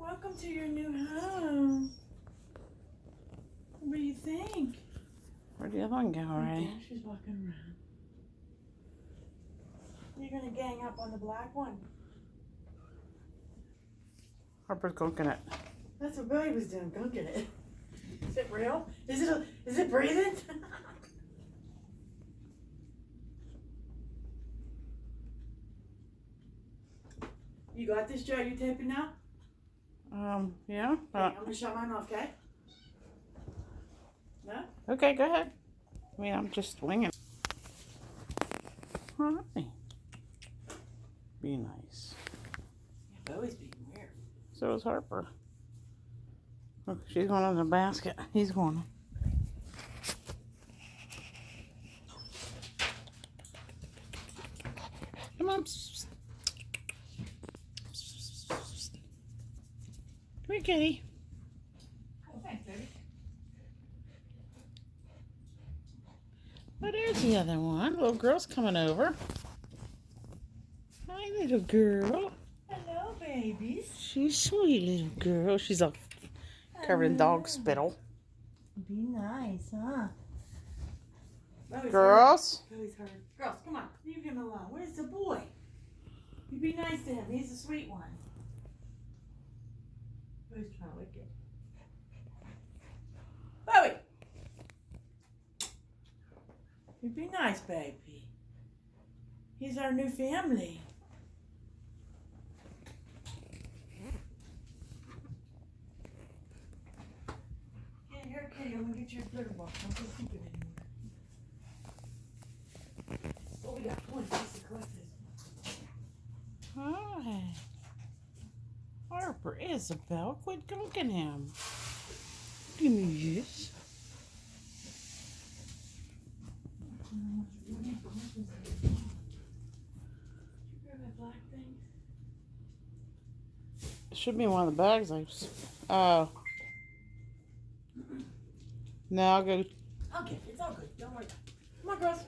Welcome to your new home. What do you think? Where'd the other one go already? Yeah, she's walking around. You're gonna gang up on the black one. Harper's gunking it. That's what Billy was doing, gunking it. Is it real? Is it breathing? You got this, Joe? You taping now? Yeah. Okay, I'm gonna shut my mouth, okay? No? Okay, go ahead. I mean, I'm just winging. Hi. Be nice. Yeah, Bowie's being weird. So is Harper. Look, she's going in the basket. He's going. Come on. Come here, kitty. Oh, thanks, baby. Oh, there's the other one. Little girl's coming over. Hi, little girl. Hello, babies. She's sweet little girl. She's all covered in dog spittle. Be nice, huh? Girls? Bowie's hurt. Girls, come on. Leave him alone. Where's the boy? You be nice to him. He's a sweet one. Bowie's trying to lick it. Bowie! You be nice, baby. He's our new family. Yeah, here, kitty. I'm gonna get you a litter box. Don't go keep it anymore. Oh, we got one piece to collect this. Hi. Harper, Isabel, quit gunking him. Give me this. Did you grab that black thing? It should be in one of the bags. Oh. No, I'll go. I'll get it. It's all good. Don't worry. Come on, girls.